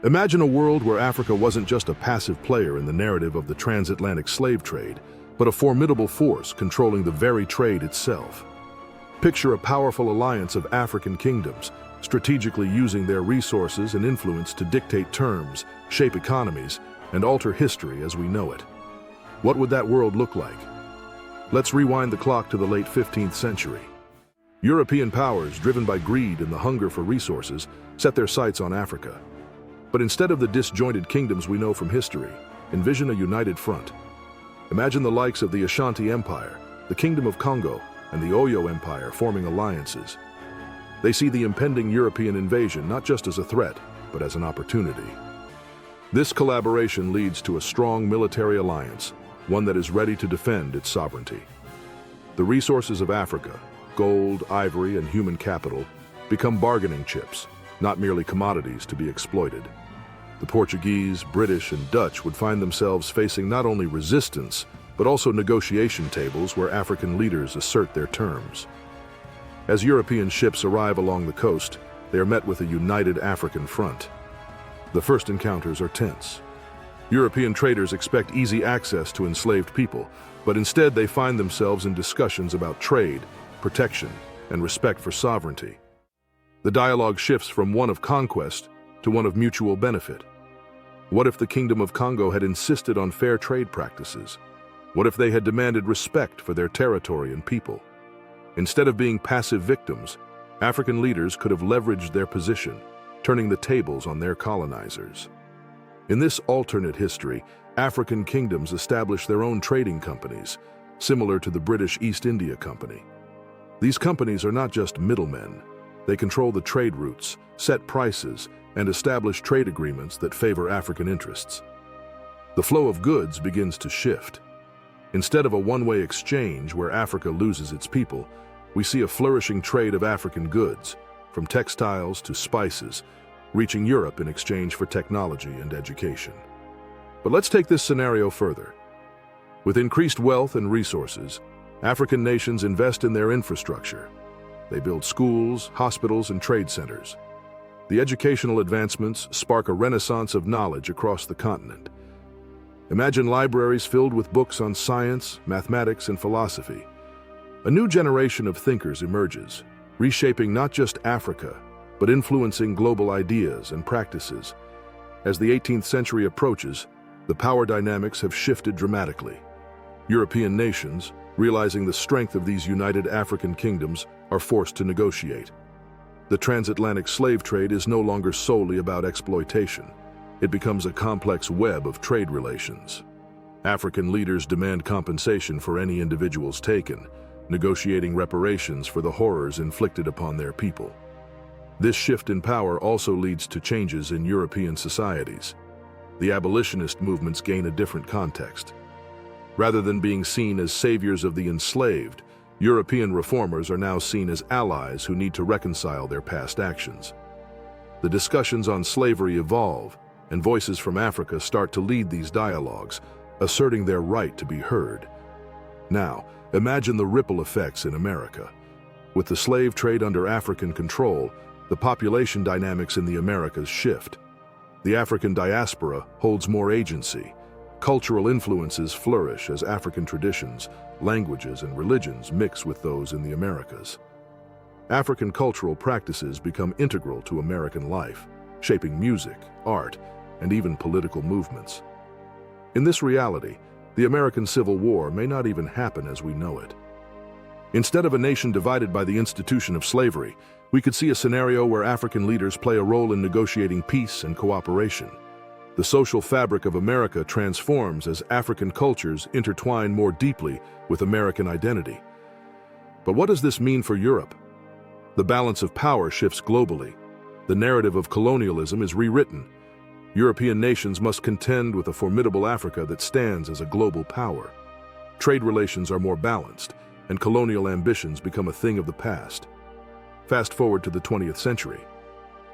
Imagine a world where Africa wasn't just a passive player in the narrative of the transatlantic slave trade, but a formidable force controlling the very trade itself. Picture a powerful alliance of African kingdoms, strategically using their resources and influence to dictate terms, shape economies, and alter history as we know it. What would that world look like? Let's rewind the clock to the late 15th century. European powers, driven by greed and the hunger for resources, set their sights on Africa. But instead of the disjointed kingdoms we know from history, envision a united front. Imagine the likes of the Ashanti Empire, the Kingdom of Kongo, and the Oyo Empire forming alliances. They see the impending European invasion not just as a threat, but as an opportunity. This collaboration leads to a strong military alliance, one that is ready to defend its sovereignty. The resources of Africa, gold, ivory, and human capital, become bargaining chips, not merely commodities to be exploited. The Portuguese, British, and Dutch would find themselves facing not only resistance, but also negotiation tables where African leaders assert their terms. As European ships arrive along the coast, they are met with a united African front. The first encounters are tense. European traders expect easy access to enslaved people, but instead they find themselves in discussions about trade, protection, and respect for sovereignty. The dialogue shifts from one of conquest to one of mutual benefit. What if the Kingdom of Congo had insisted on fair trade practices? What if they had demanded respect for their territory and people? Instead of being passive victims, African leaders could have leveraged their position, turning the tables on their colonizers. In this alternate history, African kingdoms established their own trading companies, similar to the British East India Company. These companies are not just middlemen. They control the trade routes, set prices, and establish trade agreements that favor African interests. The flow of goods begins to shift. Instead of a one-way exchange where Africa loses its people, we see a flourishing trade of African goods, from textiles to spices, reaching Europe in exchange for technology and education. But let's take this scenario further. With increased wealth and resources, African nations invest in their infrastructure. They build schools, hospitals, and trade centers. The educational advancements spark a renaissance of knowledge across the continent. Imagine libraries filled with books on science, mathematics, and philosophy. A new generation of thinkers emerges, reshaping not just Africa, but influencing global ideas and practices. As the 18th century approaches, the power dynamics have shifted dramatically. European nations, realizing the strength of these united African kingdoms, are forced to negotiate. The transatlantic slave trade is no longer solely about exploitation. It becomes a complex web of trade relations. African leaders demand compensation for any individuals taken, negotiating reparations for the horrors inflicted upon their people. This shift in power also leads to changes in European societies. The abolitionist movements gain a different context. Rather than being seen as saviors of the enslaved, European reformers are now seen as allies who need to reconcile their past actions. The discussions on slavery evolve, and voices from Africa start to lead these dialogues, asserting their right to be heard. Now, imagine the ripple effects in America. With the slave trade under African control, the population dynamics in the Americas shift. The African diaspora holds more agency. Cultural influences flourish as African traditions, languages, and religions mix with those in the Americas. African cultural practices become integral to American life, shaping music, art, and even political movements. In this reality, the American Civil War may not even happen as we know it. Instead of a nation divided by the institution of slavery, we could see a scenario where African leaders play a role in negotiating peace and cooperation. The social fabric of America transforms as African cultures intertwine more deeply with American identity. But what does this mean for Europe? The balance of power shifts globally. The narrative of colonialism is rewritten. European nations must contend with a formidable Africa that stands as a global power. Trade relations are more balanced, and colonial ambitions become a thing of the past. Fast forward to the 20th century.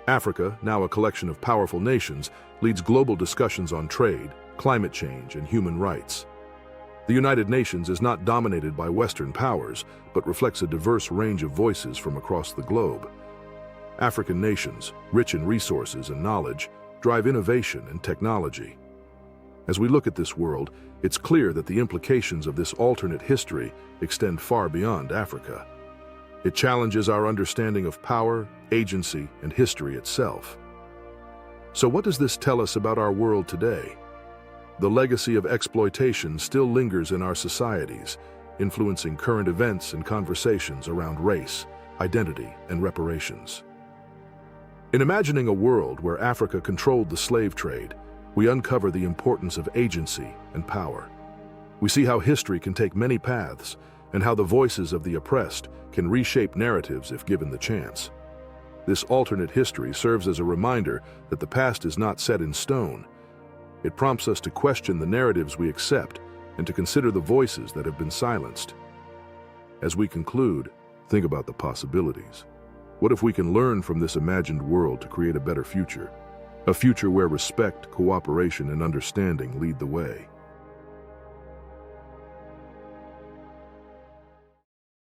Africa, now a collection of powerful nations, leads global discussions on trade, climate change, and human rights. The United Nations is not dominated by Western powers, but reflects a diverse range of voices from across the globe. African nations, rich in resources and knowledge, drive innovation and technology. As we look at this world, it's clear that the implications of this alternate history extend far beyond Africa. It challenges our understanding of power, agency, and history itself. So what does this tell us about our world today? The legacy of exploitation still lingers in our societies, influencing current events and conversations around race, identity, and reparations. In imagining a world where Africa controlled the slave trade, we uncover the importance of agency and power. We see how history can take many paths and how the voices of the oppressed can reshape narratives if given the chance. This alternate history serves as a reminder that the past is not set in stone. It prompts us to question the narratives we accept and to consider the voices that have been silenced. As we conclude, think about the possibilities. What if we can learn from this imagined world to create a better future? A future where respect, cooperation, and understanding lead the way.